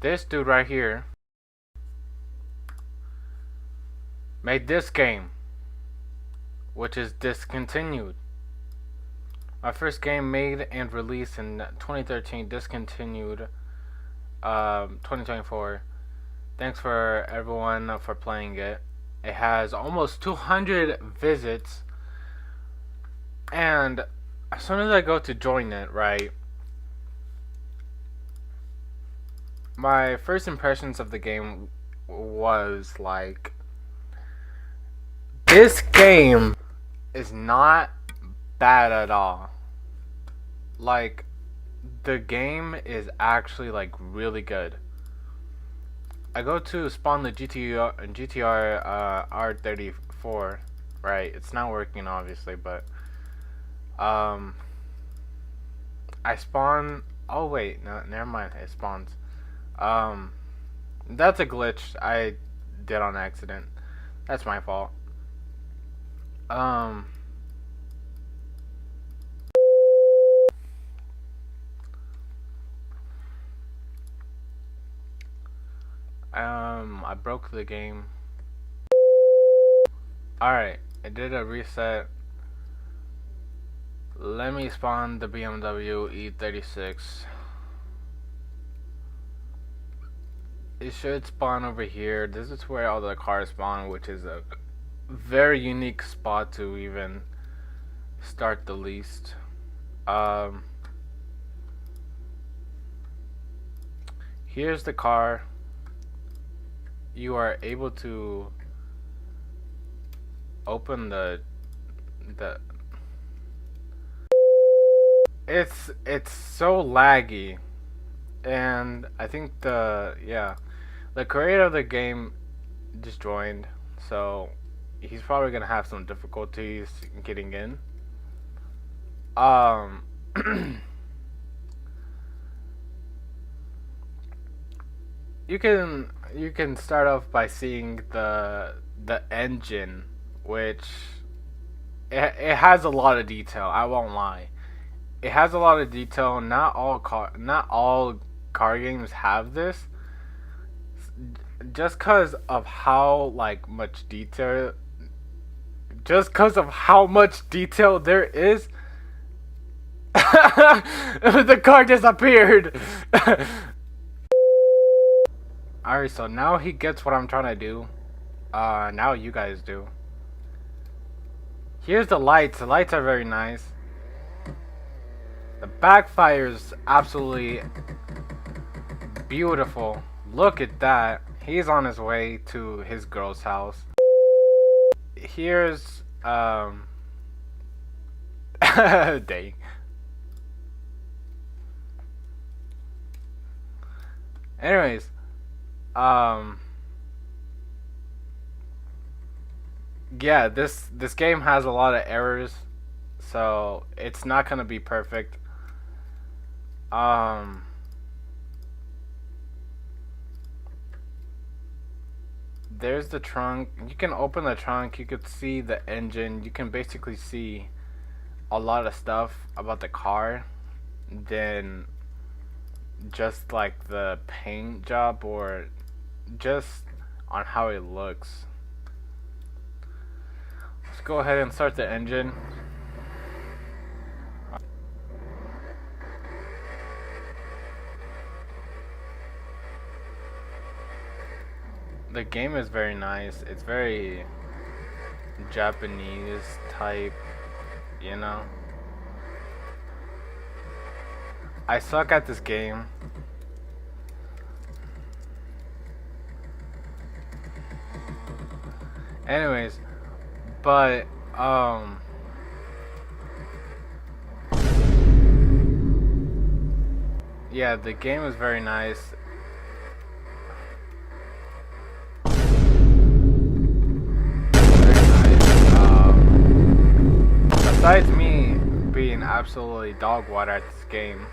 this dude right here made this game, which is discontinued. My first game made and released in 2013, discontinued 2024. Thanks for everyone for playing it. It has almost 200 visits, and as soon as I go to join it, right, my first impressions of the game was like, this game is not bad at all. Like, the game is actually like really good. I go to spawn the GTR R34, right? It's not working obviously, but I spawn. Oh wait, no, never mind. It spawns. That's a glitch I did on accident. That's my fault. I broke the game. Alright, I did a reset. Let me spawn the BMW E36. It should spawn over here. This is where all the cars spawn, which is a very unique spot to even start the least. Here's the car. You are able to open the it's so laggy, and I think the creator of the game just joined, so he's probably gonna have some difficulties getting in. You can start off by seeing the engine, which it has a lot of detail. I won't lie, it has a lot of detail. Not all car games have this. Just cause of how much detail, there is. The car disappeared. Alright, so now he gets what I'm trying to do. Now you guys do. Here's the lights. The lights are very nice. The backfire is absolutely beautiful. Look at that. He's on his way to his girl's house. Here's, dang. Anyways, yeah, this game has a lot of errors, so it's not gonna be perfect. There's the trunk. You can open the trunk. You could see the engine. You can basically see a lot of stuff about the car. Then just like the paint job, or just on how it looks. Let's go ahead and start the engine. The game is very nice. It's very Japanese type, you know. I suck at this game. Anyways, but yeah, the game is very nice. Besides me being absolutely dog water at this game,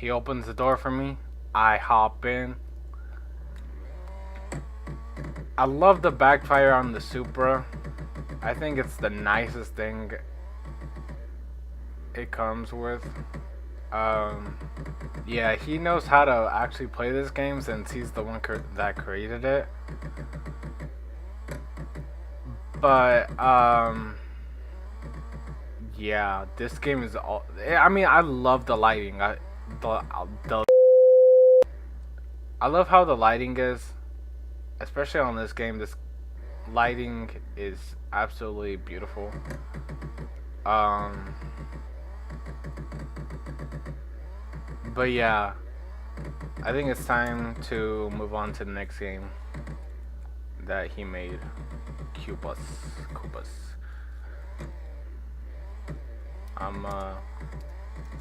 he opens the door for me. I hop in. I love the backfire on the Supra. I think it's the nicest thing it comes with. Yeah, he knows how to actually play this game since he's the one that created it. But yeah, this game is all. I mean, I love the lighting. The I love how the lighting is, especially on this game. This lighting is absolutely beautiful. But yeah, I think it's time to move on to the next game that he made, Cubus. I'm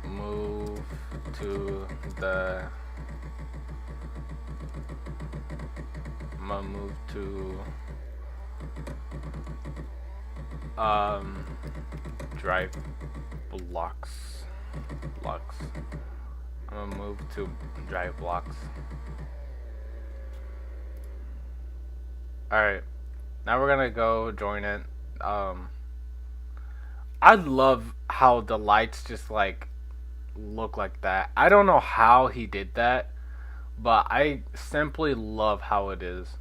move to the. I'm gonna move to drive blocks. I'm gonna move to drive blocks. Alright, now we're gonna go join it. I love how the lights just like look like that. I don't know how he did that, but I simply love how it is.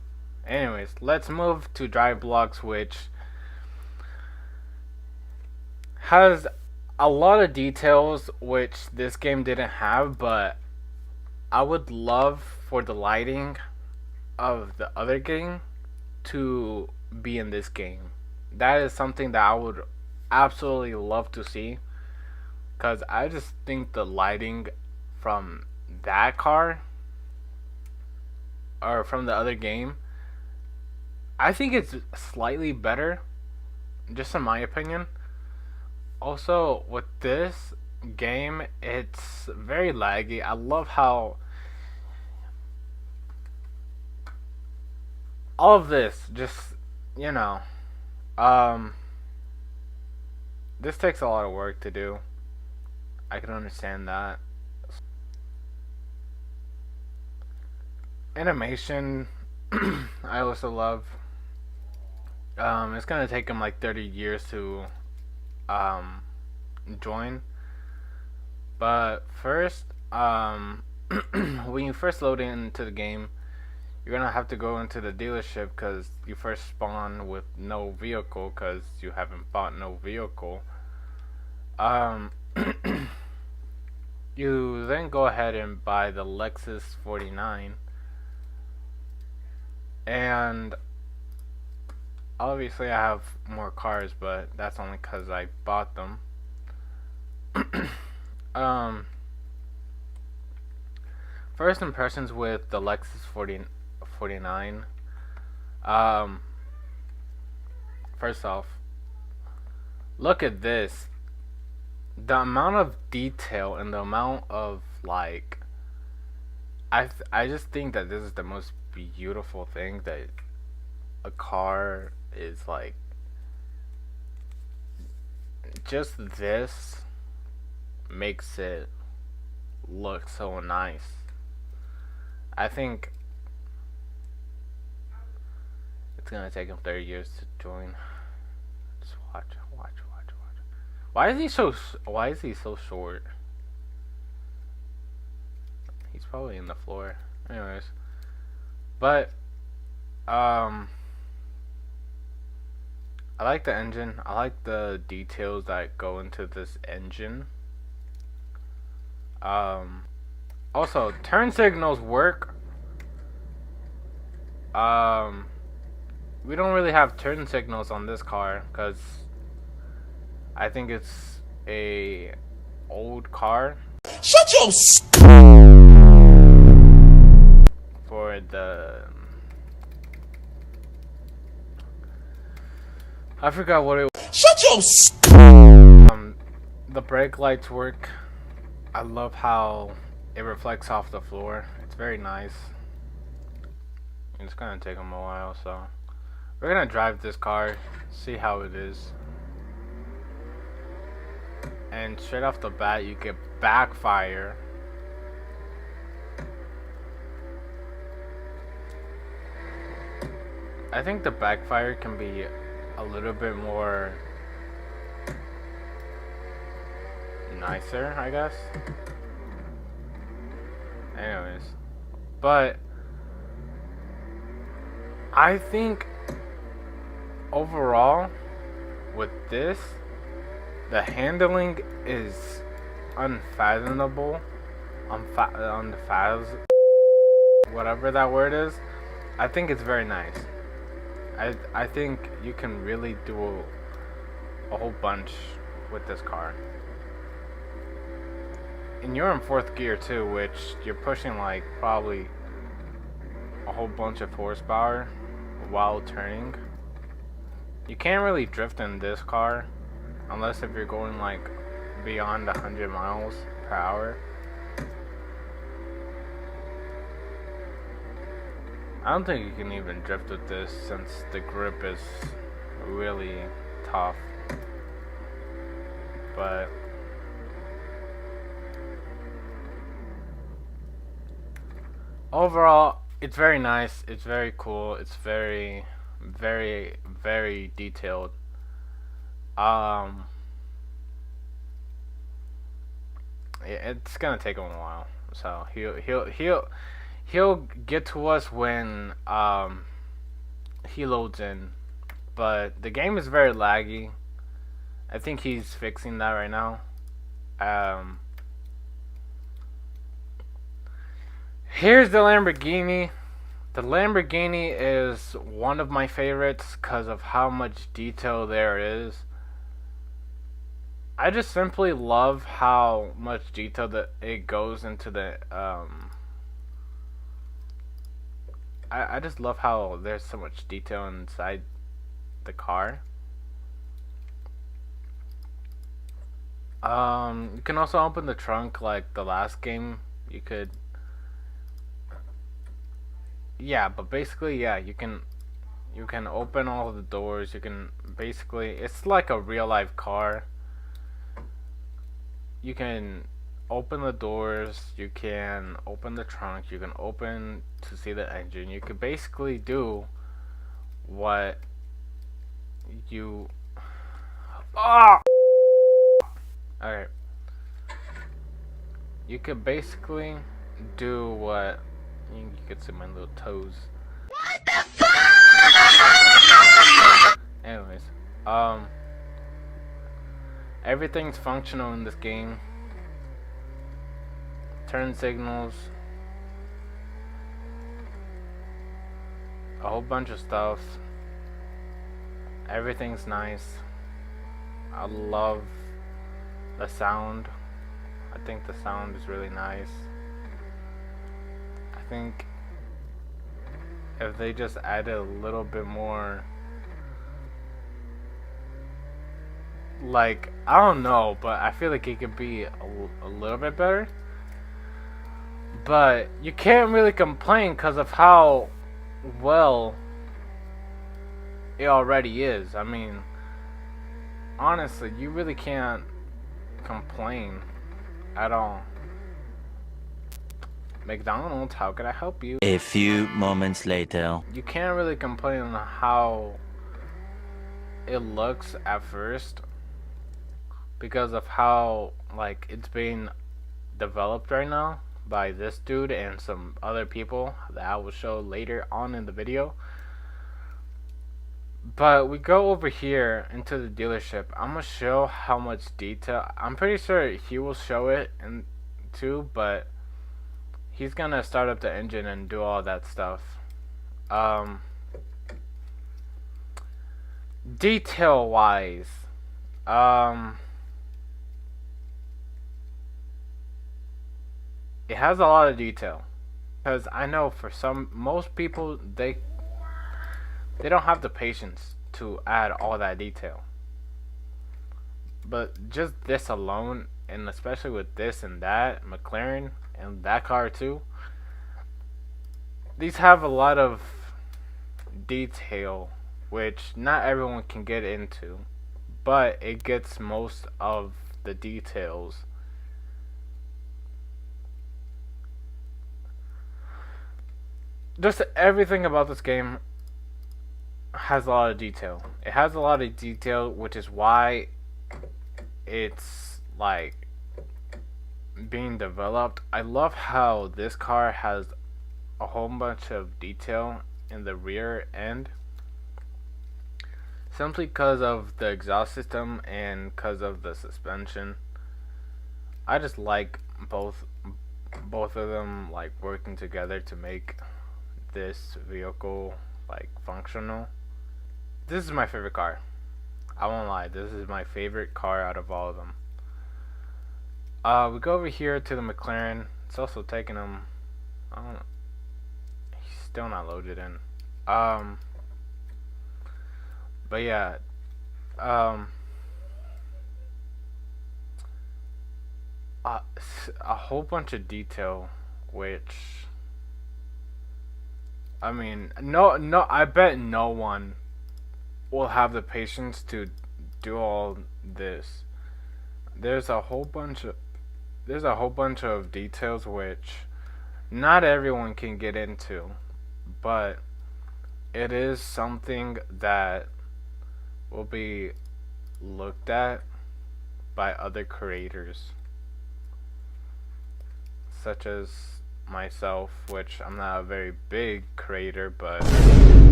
Anyways, let's move to drive blocks, which has a lot of details which this game didn't have, but I would love for the lighting of the other game to be in this game. That is something that I would absolutely love to see, because I just think the lighting from that car or from the other game, I think it's slightly better, just in my opinion. Also, with this game, it's very laggy. I love how all of this just, you know, this takes a lot of work to do. I can understand that. Animation, I also love. It's gonna take him like 30 years to join. But first, when you first load into the game, you're gonna have to go into the dealership because you first spawn with no vehicle because you haven't bought no vehicle. You then go ahead and buy the Lexus 49, and obviously I have more cars, but that's only because I bought them. First impressions with the Lexus 49. First off, look at this. The amount of detail and the amount of like, I just think that this is the most beautiful thing that a car is like. Just this makes it look so nice. I think it's gonna take him 30 years to join. Just watch. Why is he so short? He's probably in the floor. Anyways, but I like the engine. I like the details that go into this engine. Also, turn signals work. We don't really have turn signals on this car because I think it's a old car. Shut your For the, I forgot what it was. Shut your The brake lights work. I love how it reflects off the floor. It's very nice. It's gonna take them a while, so we're gonna drive this car, see how it is. And straight off the bat, you get backfire. I think the backfire can be a little bit more nicer, I guess. Anyways, but I think overall with this, the handling is unfathomable. Whatever that word is. I think it's very nice. I think you can really do a whole bunch with this car. And you're in fourth gear too, which you're pushing like probably a whole bunch of horsepower while turning. You can't really drift in this car unless if you're going like beyond 100 miles per hour. I don't think you can even drift with this since the grip is really tough. But overall, it's very nice. It's very cool. It's very, very, very detailed. It's gonna take him a while. So he'll get to us when he loads in. But the game is very laggy. I think he's fixing that right now. Here's the Lamborghini. The Lamborghini is one of my favorites because of how much detail there is. I just simply love how much detail that it goes into the I just love how there's so much detail inside the car. You can also open the trunk like the last game. You could, yeah, but basically, yeah, you can open all of the doors. You can basically, it's like a real life car. You can open the doors, you can open the trunk, you can open to see the engine. You could basically do what you okay. You could basically do what you could see my little toes. What the fuck? Anyways, everything's functional in this game. Turn signals, a whole bunch of stuff. Everything's nice. I love the sound. I think the sound is really nice. I think if they just added a little bit more, like, I don't know, but I feel like it could be a little bit better. But you can't really complain because of how well it already is. I mean, honestly, you really can't complain at all. McDonald's, how can I help you? A few moments later. You can't really complain on how it looks at first because of how, like, it's being developed right now by this dude and some other people that I will show later on in the video. But we go over here into the dealership. I'm gonna show how much detail. I'm pretty sure he will show it in too, but he's gonna start up the engine and do all that stuff. Detail wise, it has a lot of detail, because I know for most people they don't have the patience to add all that detail. But just this alone, and especially with this and that McLaren and that car too, these have a lot of detail which not everyone can get into, but it gets most of the details. Just everything about this game has a lot of detail. It has a lot of detail, which is why it's like being developed. I love how this car has a whole bunch of detail in the rear end, simply because of the exhaust system and because of the suspension. I just like both of them like working together to make this vehicle like functional. This is my favorite car. I won't lie, this is my favorite car out of all of them. We go over here to the McLaren. It's also taking him. I don't know. He's still not loaded in. But yeah. A whole bunch of detail, which I mean, no. I bet no one will have the patience to do all this. There's a whole bunch of details which not everyone can get into, but it is something that will be looked at by other creators, such as myself, which I'm not a very big creator, but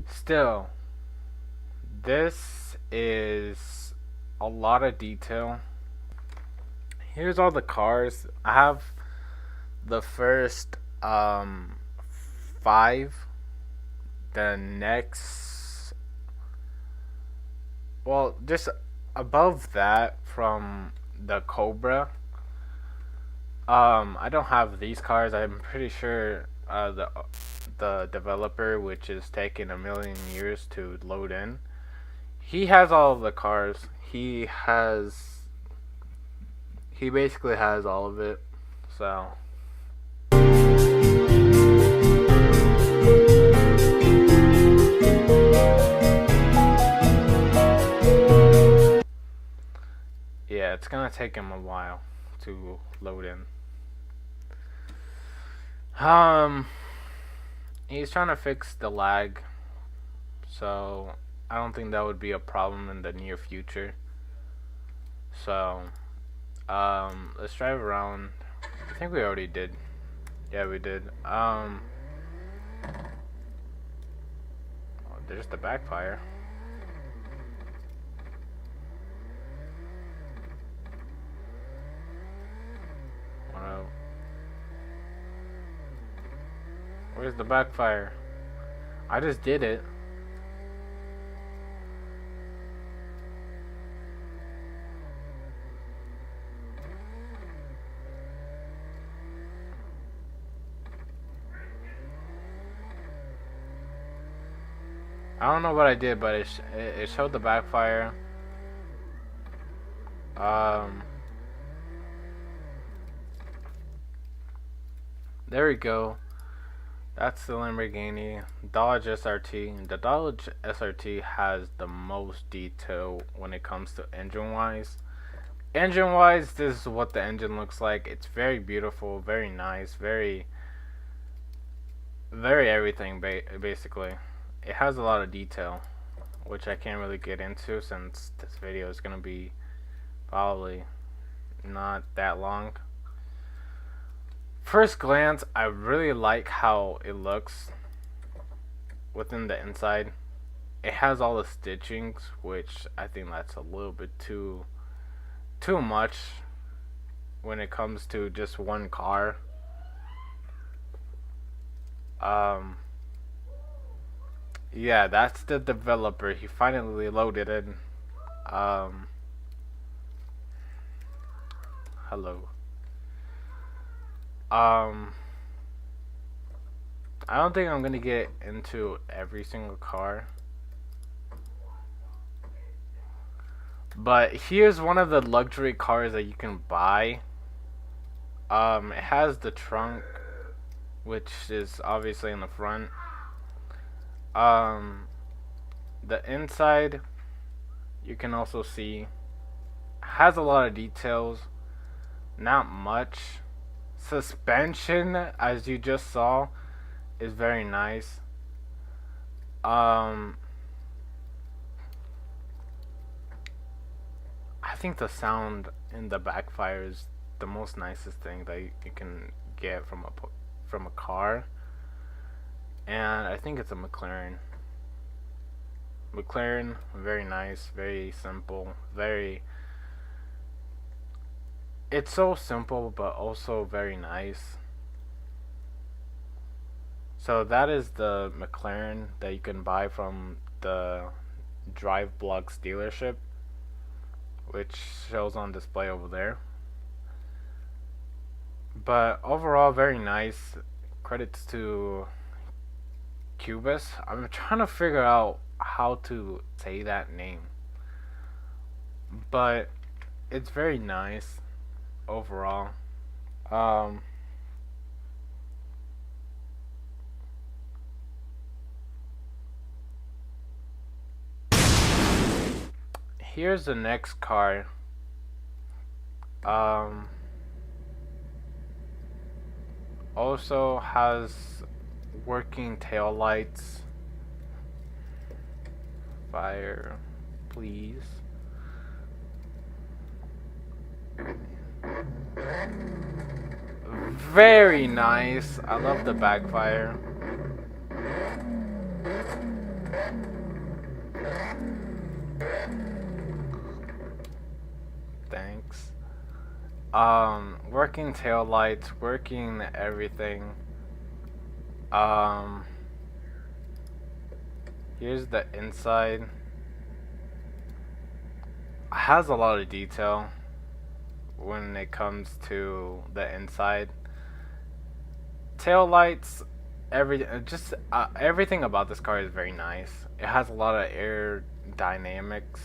still, this is a lot of detail. Here's all the cars. I have the first 5. The next, well, just above that from the Cobra. I don't have these cars. I'm pretty sure the developer, which is taking a million years to load in, he has all of the cars. He basically has all of it. So yeah, it's gonna take him a while to load in. He's trying to fix the lag, so I don't think that would be a problem in the near future. So, let's drive around. I think we already did. Yeah, we did. Oh, there's the backfire. Wow. Where's the backfire? I just did it. I don't know what I did, but it showed the backfire. There we go. That's the Lamborghini Dodge SRT. The Dodge SRT has the most detail when it comes to engine wise. Engine wise, this is what the engine looks like. It's very beautiful, very nice, very everything basically. It has a lot of detail, which I can't really get into since this video is gonna be probably not that long. First glance, I really like how it looks within the inside. It has all the stitchings, which I think that's a little bit too much when it comes to just one car. Yeah, that's the developer. He finally loaded in. Hello. I don't think I'm gonna get into every single car, but here's one of the luxury cars that you can buy. It has the trunk, which is obviously in the front. The inside, you can also see, has a lot of details. Not much. Suspension, as you just saw, is very nice. think the sound in the backfire is the most nicest thing that you can get from a car, and I think it's a McLaren. McLaren, very nice, very simple, very. It's so simple, but also very nice. So that is the McLaren that you can buy from the Drive Blox dealership, which shows on display over there. But overall, very nice. Credits to Cubus. I'm trying to figure out how to say that name, but it's very nice overall. Um, Here's the next car. Um, Also has working tail lights. Fire, please. Very nice. I love the backfire. Thanks. Working tail lights, working everything. Um, Here's the inside. It has a lot of detail when it comes to the inside. Tail lights, everything about this car is very nice. It has a lot of aerodynamics.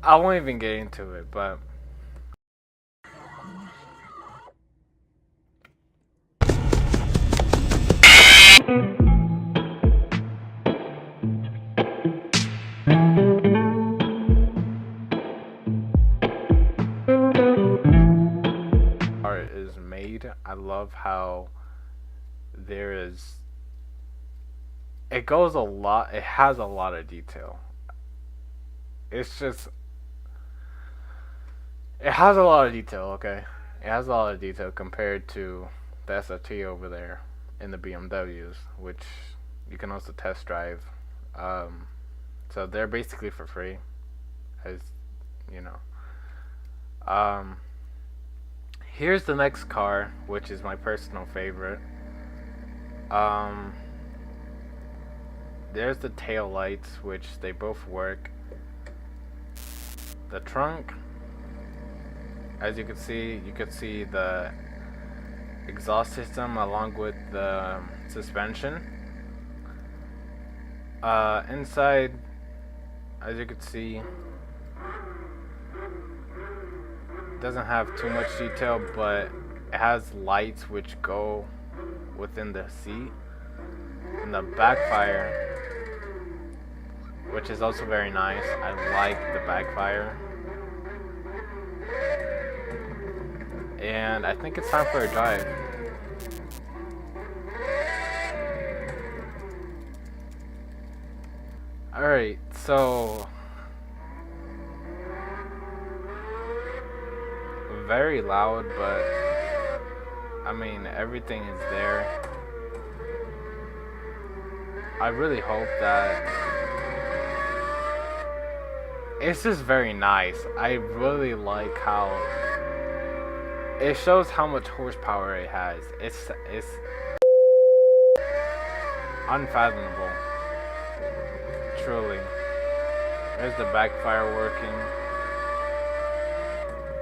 I won't even get into it, but art is made. I love how there is. It goes a lot. It has a lot of detail. It's just. It has a lot of detail. Okay, it has a lot of detail compared to the SRT over there in the BMWs, which you can also test drive. Um, so they're basically for free, as you know. Um, Here's the next car, which is my personal favorite. Um, there's the tail lights, which they both work. The trunk, as you can see the exhaust system along with the suspension. Inside, as you can see, doesn't have too much detail, but it has lights which go within the seat. And the backfire, which is also very nice. I like the backfire. And I think it's time for a drive. Alright, so very loud, but I mean, everything is there. I really hope that it's just very nice. I really like how it shows how much horsepower it has. It's unfathomable. Truly. There's the backfire working.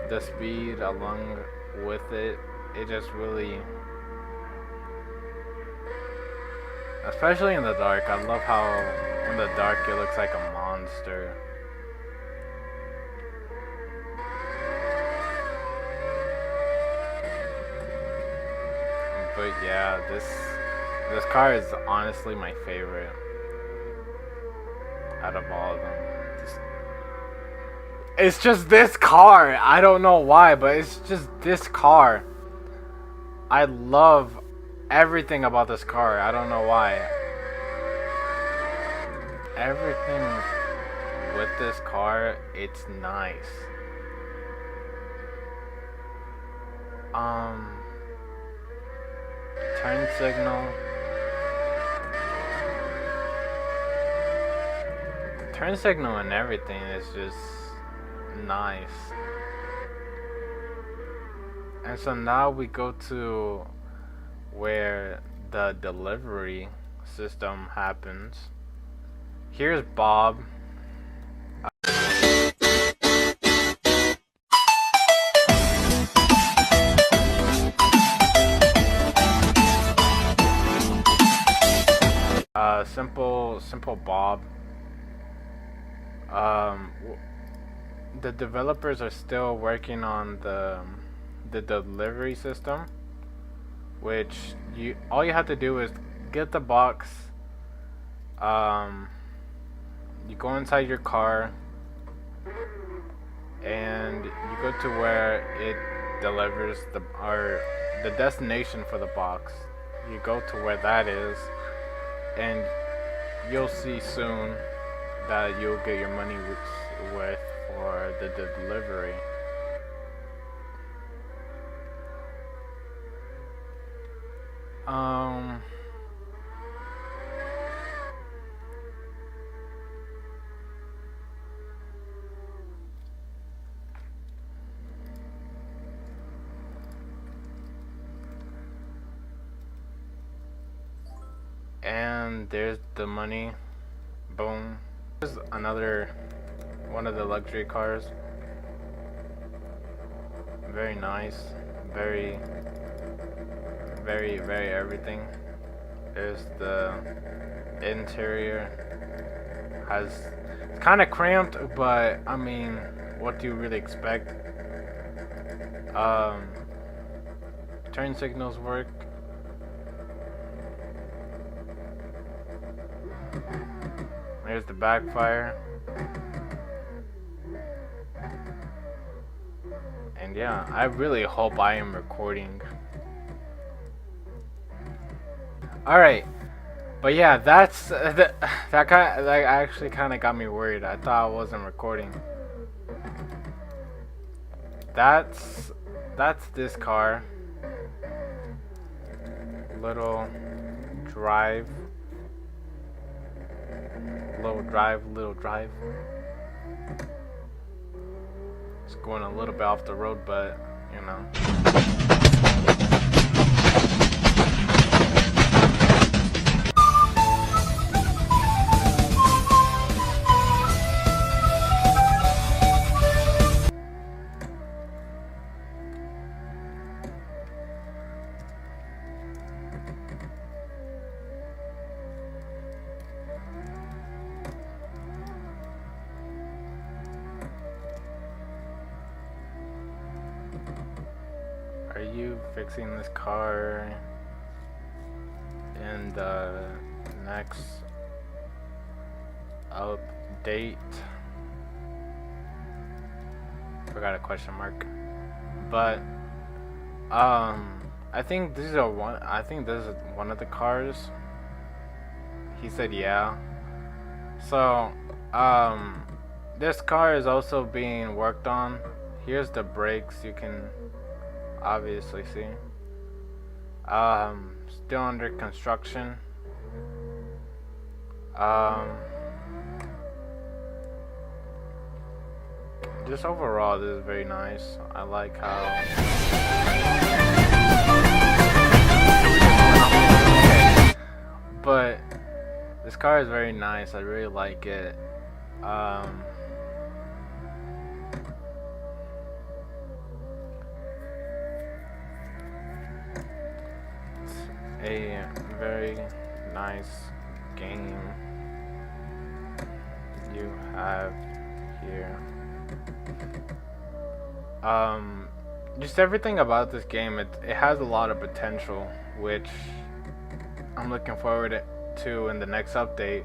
The speed along with it, it just really, especially in the dark, I love how in the dark it looks like a monster. But yeah, this car is honestly my favorite out of all of them. It's just this car. I don't know why, but it's just this car. I love everything about this car. I don't know why. Everything with this car, it's nice. Um, turn signal. Turn signal and everything is just nice. And so now we go to where the delivery system happens. Here's Bob. Simple Bob. Um, the developers are still working on the delivery system, which all you have to do is get the box. You go inside your car, and you go to where it delivers the destination for the box. You go to where that is, and you'll see soon that you'll get your money worth for the delivery. And there's the money. Boom. There's another one of the luxury cars. Very nice. Very everything. There's the interior. It's kind of cramped, but I mean, what do you really expect? Turn signals work. There's the backfire. And yeah, I really hope I am recording. Alright. But yeah, that's that actually kind of got me worried. I thought I wasn't recording. That's this car. Little drive. Little drive. It's going a little bit off the road, but you know. Are you fixing this car in the next update? Forgot a question mark. But I think this is one of the cars. He said yeah. So this car is also being worked on. Here's the brakes, you can obviously see. Still under construction. Just overall, this is very nice. I like how. But this car is very nice. I really like it. A very nice game you have here. Just everything about this game, it has a lot of potential, which I'm looking forward to in the next update,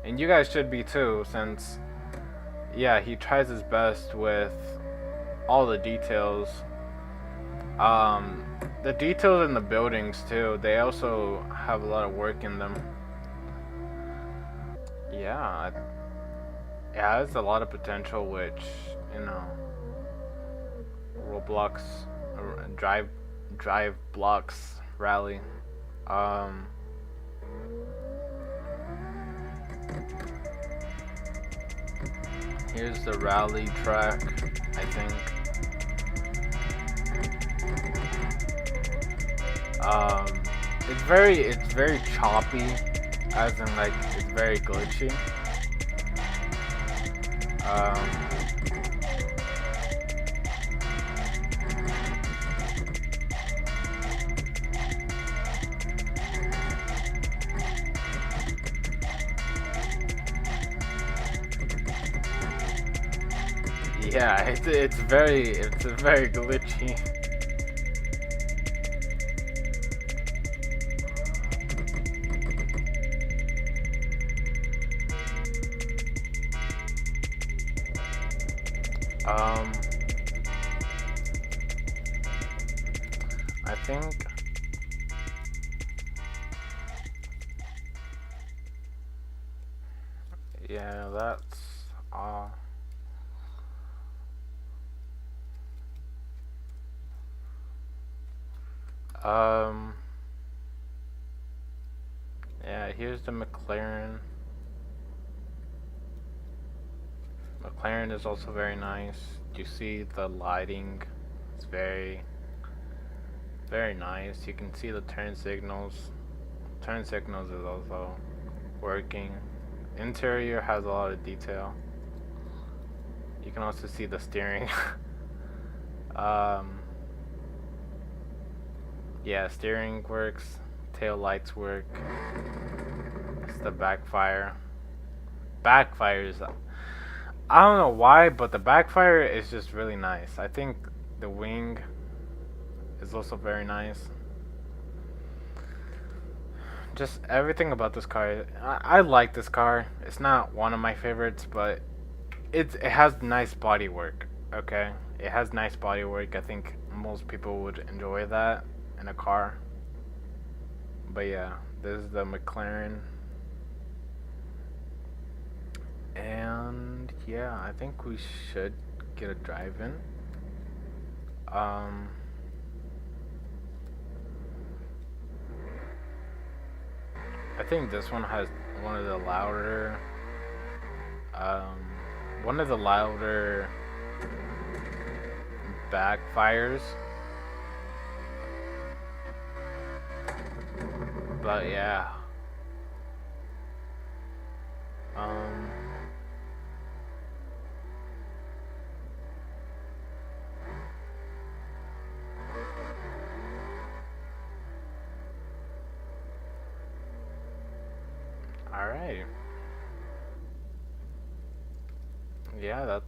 and you guys should be too, since yeah, he tries his best with all the details. The details in the buildings too, they also have a lot of work in them. Yeah, it has a lot of potential, which, you know, Roblox drive Blox rally. Um, Here's the rally track, I think. Um, it's very choppy, as in like it's very glitchy. Um, yeah, it's very glitchy. Um, I think. Yeah, that's all. Um, yeah, here's the McLaren. McLaren is also very nice. You see the lighting? It's very nice. You can see the turn signals. Turn signals is also working. Interior has a lot of detail. You can also see the steering. um, yeah, steering works. Tail lights work. It's the backfire. Backfires. I don't know why, but the backfire is just really nice. I think the wing is also very nice. Just everything about this car. I like this car. It's not one of my favorites, but it has nice body work. Okay, it has nice body work. I think most people would enjoy that in a car. But yeah, this is the McLaren. And yeah, I think we should get a drive in. Um, I think this one has one of the louder, um, one of the louder backfires. But yeah. Um, Alright. Yeah,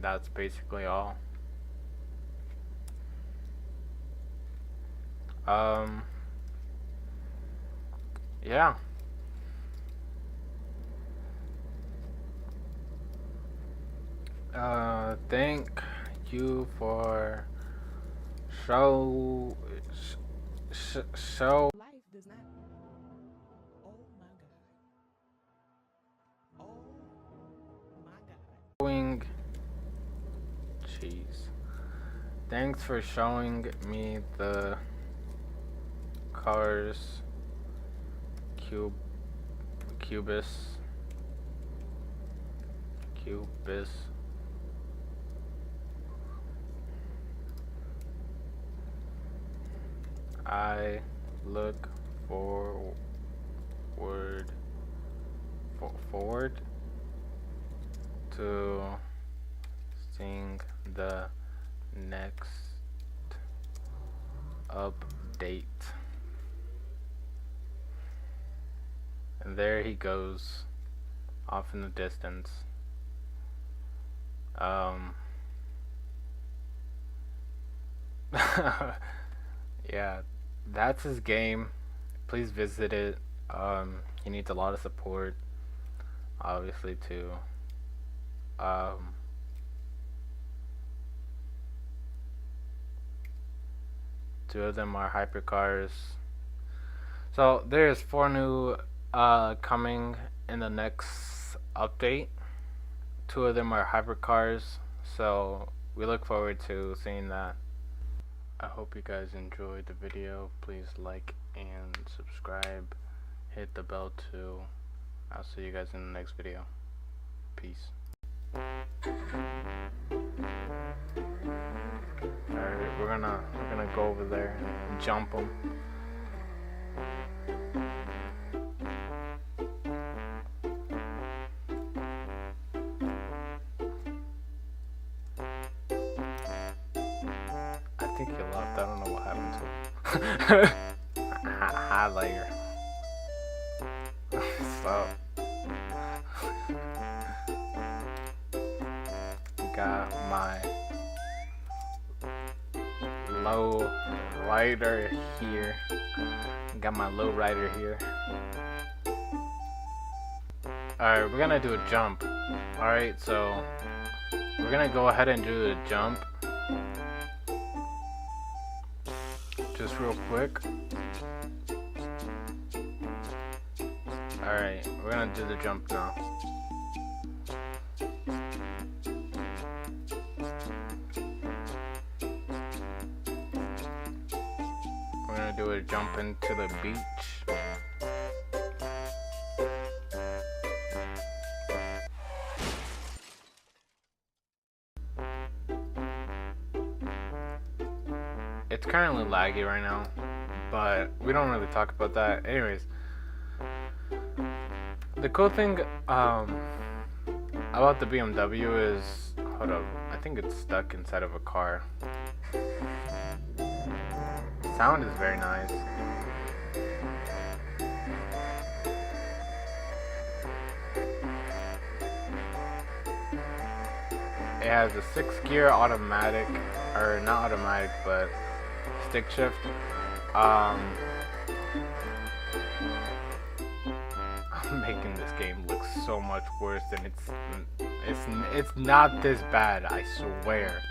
that's basically all. Um, yeah. Thank you for show show Life does not. Oh my God. Oh my God. showing. Jeez. Thanks for showing me the cars cube cubus cubus. I look forward to seeing the next update. And there he goes, off in the distance. Yeah, that's his game. Please visit it. He needs a lot of support, obviously, too. Um, Two of them are hypercars. So there's 4 new coming in the next update. 2 of them are hypercars. So we look forward to seeing that. I hope you guys enjoyed the video. Please like and subscribe. Hit the bell too. I'll see you guys in the next video. Peace. Alright, we're gonna go over there and jump them. I think he left. I don't know what happened to him. Highlighter. So got my low rider here. Got my low rider here. Alright, we're gonna do a jump. Alright, so we're gonna go ahead and do the jump. Just real quick. Alright, we're gonna do the jump now. We're gonna do a jump into the beach. It's currently laggy right now, but we don't really talk about that. Anyways, the cool thing about the BMW is, hold up, I think it's stuck inside of a car. Sound is very nice. It has a 6-gear automatic, or not automatic, but stick shift. I'm making this game look so much worse than it's not this bad, I swear.